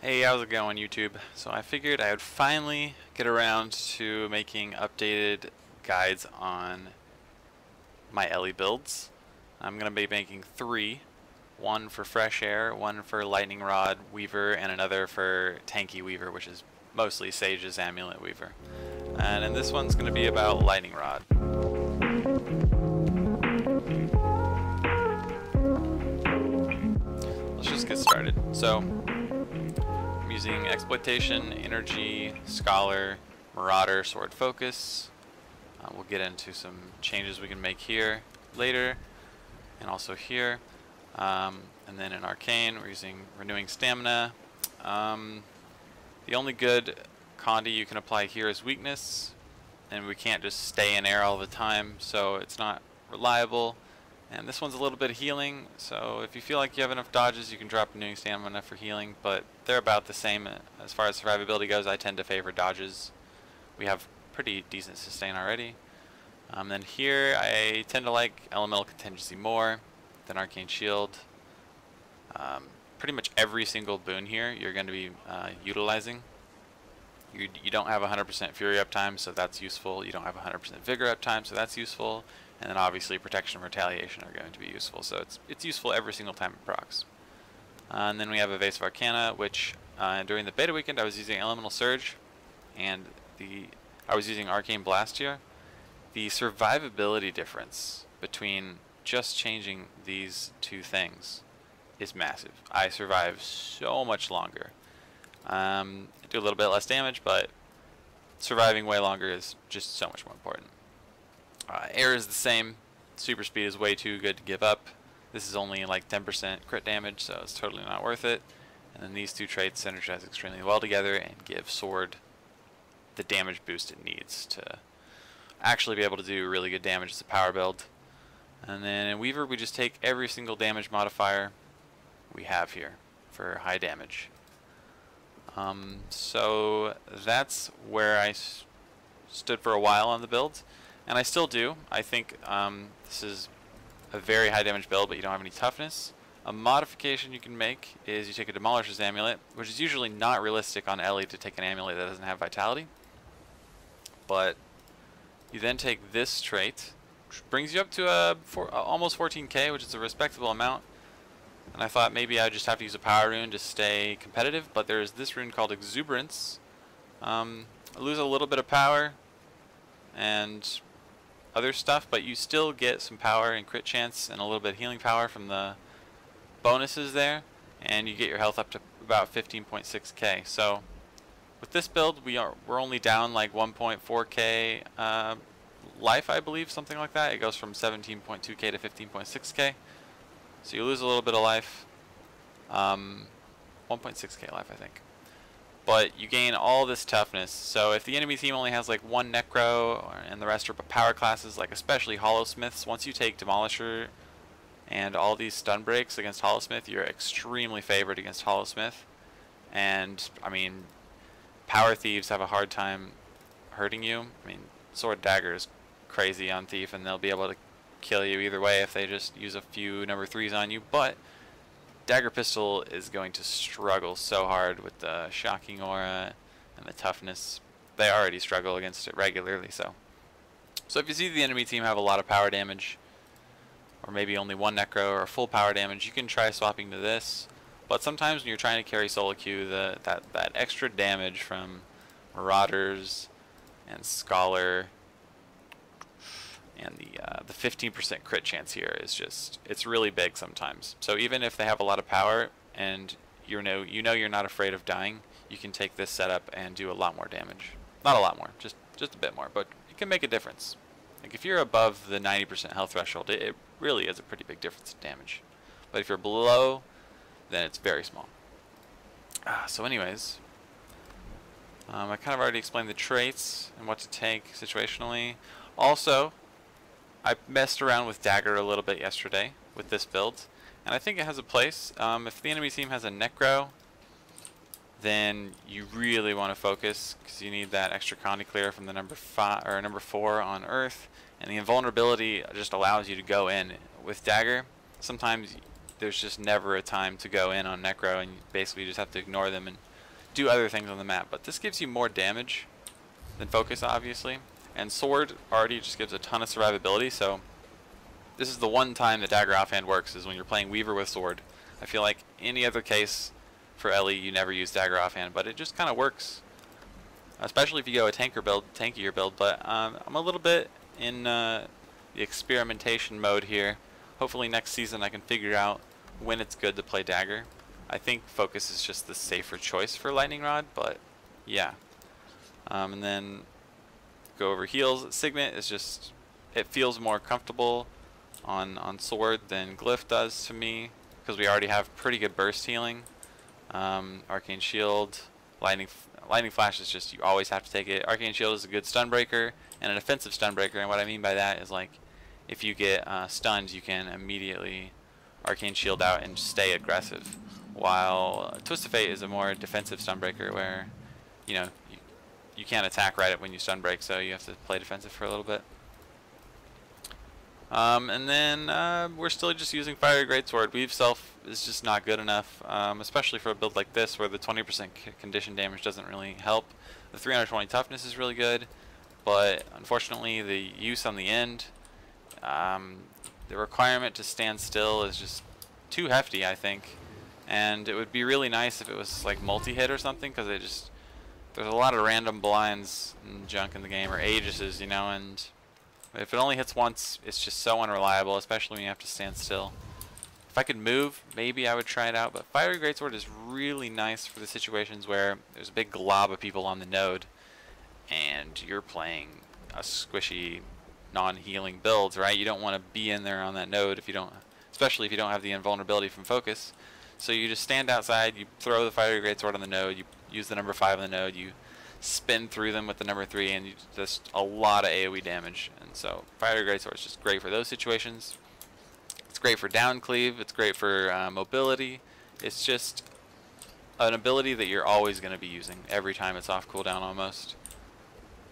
Hey, how's it going, YouTube? So I figured I would finally get around to making updated guides on my Ellie builds. I'm going to be making three. One for Fresh Air, one for Lightning Rod Weaver, and another for Tanky Weaver, which is mostly Sage's Amulet Weaver. And then this one's going to be about Lightning Rod. Let's just get started. So, I'm using Exploitation, Energy, Scholar, Marauder, Sword Focus. We'll get into some changes we can make here later, and also here. And then in Arcane, we're using Renewing Stamina. The only good Condi you can apply here is Weakness, and we can't just stay in air all the time, so it's not reliable. And this one's a little bit of healing, so if you feel like you have enough dodges, you can drop Renewing Stamina for healing, but they're about the same as far as survivability goes. I tend to favor dodges. We have pretty decent sustain already. Then here, I tend to like Elemental Contingency more than Arcane Shield. Pretty much every single boon here you're going to be utilizing. You don't have 100% Fury uptime, so that's useful. You don't have 100% Vigor uptime, so that's useful. And then obviously Protection and Retaliation are going to be useful, so it's useful every single time it procs. And then we have Evasive Arcana, which during the beta weekend I was using Elemental Surge, and I was using Arcane Blast here. The survivability difference between just changing these two things is massive. I survive so much longer. Do a little bit less damage, but surviving way longer is just so much more important. Air is the same. Super speed is way too good to give up. This is only like 10% crit damage, so it's totally not worth it. And then these two traits synergize extremely well together and give Sword the damage boost it needs to actually be able to do really good damage as a power build. And then in Weaver, we just take every single damage modifier we have here for high damage. So that's where I stood for a while on the build, and I still do. I think this is a very high damage build, but you don't have any toughness. A modification you can make is you take a Demolisher's Amulet, which is usually not realistic on Ellie to take an amulet that doesn't have Vitality. But you then take this trait, which brings you up to almost 14k, which is a respectable amount. And I thought maybe I'd just have to use a power rune to stay competitive, but there's this rune called Exuberance. I lose a little bit of power and other stuff, but you still get some power and crit chance and a little bit of healing power from the bonuses there, and you get your health up to about 15.6k. So with this build, we're only down like 1.4k life, I believe, something like that. It goes from 17.2k to 15.6k. So you lose a little bit of life, 1.6k life, I think. But you gain all this toughness. So if the enemy team only has like one Necro and the rest are power classes, like especially Hollowsmiths, once you take Demolisher and all these stun breaks against Hollowsmith, you're extremely favored against Hollowsmith. And I mean, Power Thieves have a hard time hurting you. I mean, Sword Dagger is crazy on Thief, and they'll be able to kill you either way if they just use a few number 3s on you, but Dagger Pistol is going to struggle so hard with the Shocking Aura and the toughness. They already struggle against it regularly, so if you see the enemy team have a lot of power damage, or maybe only one Necro or full power damage, you can try swapping to this. But sometimes when you're trying to carry solo queue, that extra damage from Marauders and Scholar and the 15% crit chance here is just, it's really big sometimes. So even if they have a lot of power and you know you're not afraid of dying, you can take this setup and do a lot more damage. Not a lot more, just a bit more, but it can make a difference. Like if you're above the 90% health threshold, it really is a pretty big difference in damage. But if you're below, then it's very small. So anyways, I kind of already explained the traits and what to take situationally. Also, I messed around with Dagger a little bit yesterday with this build, and I think it has a place. If the enemy team has a Necro, then you really want to focus, because you need that extra Condi clear from the number 4 on Earth, and the invulnerability just allows you to go in with Dagger. Sometimes there's just never a time to go in on Necro, and you basically just have to ignore them and do other things on the map. But this gives you more damage than Focus, obviously. And Sword already just gives a ton of survivability, so this is the one time the Dagger Offhand works, is when you're playing Weaver with Sword. I feel like any other case for Ellie, you never use Dagger Offhand, but it just kind of works. Especially if you go a tankier build, but I'm a little bit in the experimentation mode here. Hopefully next season I can figure out when it's good to play Dagger. I think Focus is just the safer choice for Lightning Rod, but yeah. And then go over heals. Signet is just, it feels more comfortable on Sword than Glyph does to me, because we already have pretty good burst healing. Arcane Shield, Lightning Flash is just, you always have to take it. Arcane Shield is a good stun breaker and an offensive stun breaker, and what I mean by that is, like, if you get stunned, you can immediately Arcane Shield out and stay aggressive, while Twist of Fate is a more defensive stun breaker where, you know, you can't attack right when you stun break, so you have to play defensive for a little bit. And then we're still just using Fiery Greatsword. Weave Self is just not good enough, especially for a build like this where the 20% condition damage doesn't really help. The 320 toughness is really good, but unfortunately the use on the end, the requirement to stand still is just too hefty, I think. And it would be really nice if it was like multi-hit or something, because it just, there's a lot of random blinds and junk in the game, or Aegises, you know, and if it only hits once, it's just so unreliable, especially when you have to stand still. If I could move, maybe I would try it out, but Fiery Greatsword is really nice for the situations where there's a big glob of people on the node and you're playing a squishy, non-healing build, right? You don't want to be in there on that node if you don't, especially if you don't have the invulnerability from Focus. So you just stand outside, you throw the Fiery Greatsword on the node, you use the number 5 on the node, you spin through them with the number 3, and you just a lot of AoE damage. And so Fiery Greatsword is just great for those situations. It's great for down cleave, it's great for mobility. It's just an ability that you're always going to be using every time it's off cooldown almost.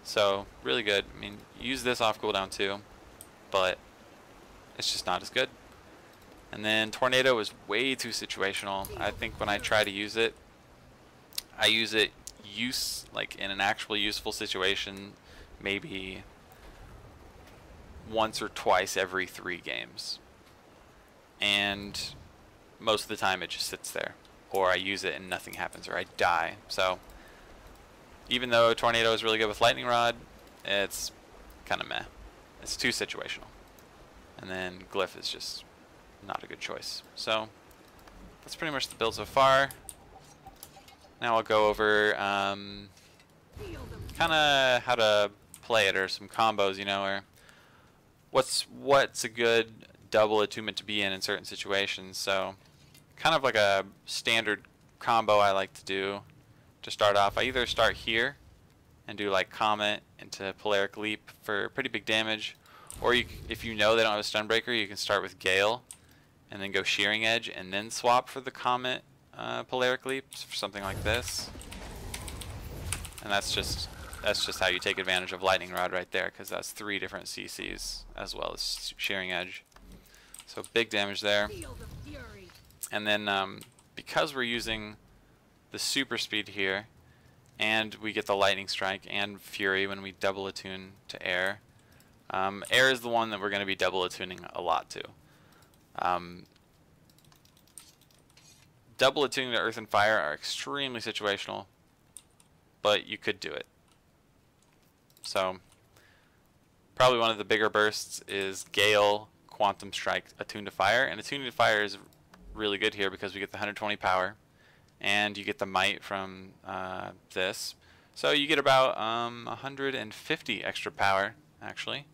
So really good. I mean, use this off cooldown too, but it's just not as good. And then Tornado is way too situational. I think when I try to use it, I use it like in an actually useful situation maybe once or twice every 3 games. And most of the time it just sits there, or I use it and nothing happens, or I die. So even though Tornado is really good with Lightning Rod, it's kind of meh. It's too situational. And then Glyph is just not a good choice. So that's pretty much the build so far. Now I'll go over kind of how to play it, or some combos, you know, or what's a good double attunement to be in certain situations. So kind of like a standard combo I like to do to start off. I either start here and do like Comet into Polaric Leap for pretty big damage, or if you know they don't have a stun breaker, you can start with Gale and then go Shearing Edge and then swap for the Comet Polaric Leap for something like this. And that's just how you take advantage of Lightning Rod right there, because that's 3 different CCs as well as Shearing Edge. So big damage there. And then because we're using the super speed here, and we get the Lightning Strike and Fury when we double attune to air. Air is the one that we're going to be double attuning a lot to. Double attuning to Earth and Fire are extremely situational, but you could do it. So probably one of the bigger bursts is Gale, Quantum Strike, Attune to Fire, and Attuning to Fire is really good here because we get the 120 power, and you get the might from this. So you get about 150 extra power, actually.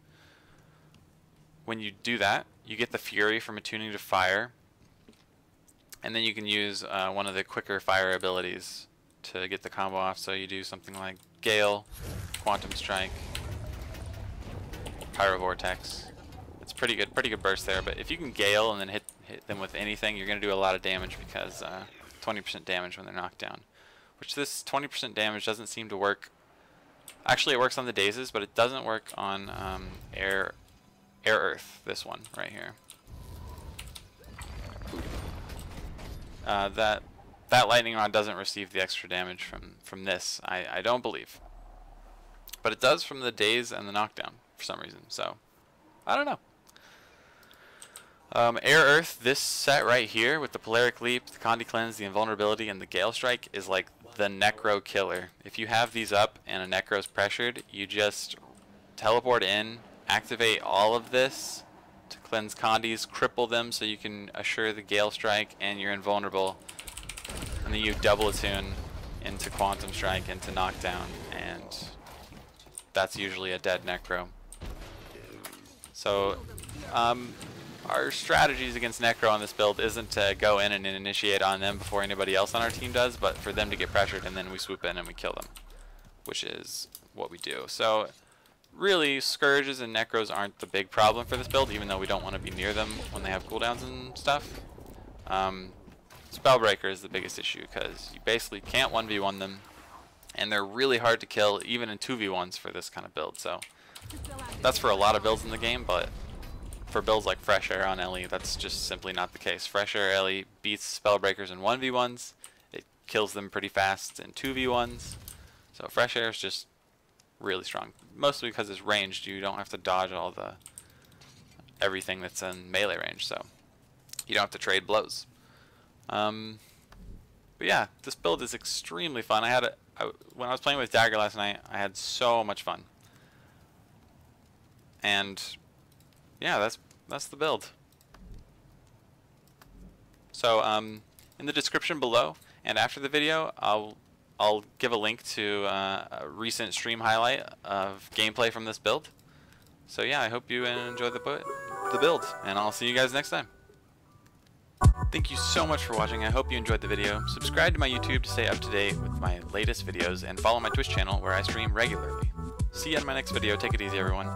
When you do that, you get the Fury from Attuning to Fire, and then you can use one of the quicker fire abilities to get the combo off. So you do something like Gale, Quantum Strike, Pyro Vortex. It's pretty good burst there. But if you can Gale and then hit them with anything, you're going to do a lot of damage, because 20% damage when they're knocked down. Which this 20% damage doesn't seem to work. Actually, it works on the Dazes, but it doesn't work on Air Earth. This one right here. that lightning rod doesn't receive the extra damage from this. I don't believe, but it does from the daze and the knockdown for some reason. So I don't know. Air Earth, this set right here with the Polaric Leap, the Condi Cleanse, the Invulnerability, and the Gale Strike is like the Necro killer. If you have these up and a Necro's pressured, you just teleport in, activate all of this to cleanse Condis, cripple them so you can assure the Gale Strike and you're invulnerable. And then you double attune into Quantum Strike, into Knockdown, and that's usually a dead Necro. So, our strategies against Necro on this build isn't to go in and initiate on them before anybody else on our team does, but for them to get pressured and then we swoop in and we kill them, which is what we do. So really, Scourges and Necros aren't the big problem for this build, even though we don't want to be near them when they have cooldowns and stuff. Spellbreaker is the biggest issue because you basically can't 1v1 them, and they're really hard to kill even in 2v1s for this kind of build. So that's for a lot of builds in the game, but for builds like Fresh Air on Ellie, that's just simply not the case. Fresh Air Ellie beats Spellbreakers in 1v1s. It kills them pretty fast in 2v1s. So Fresh Air is just really strong. Mostly because it's ranged. You don't have to dodge all everything that's in melee range, so you don't have to trade blows. But yeah, this build is extremely fun. When I was playing with Dagger last night, I had so much fun. And yeah, that's the build. So in the description below and after the video, I'll give a link to a recent stream highlight of gameplay from this build. So yeah, I hope you enjoy the build, and I'll see you guys next time. Thank you so much for watching. I hope you enjoyed the video. Subscribe to my YouTube to stay up to date with my latest videos, and follow my Twitch channel where I stream regularly. See you in my next video. Take it easy, everyone.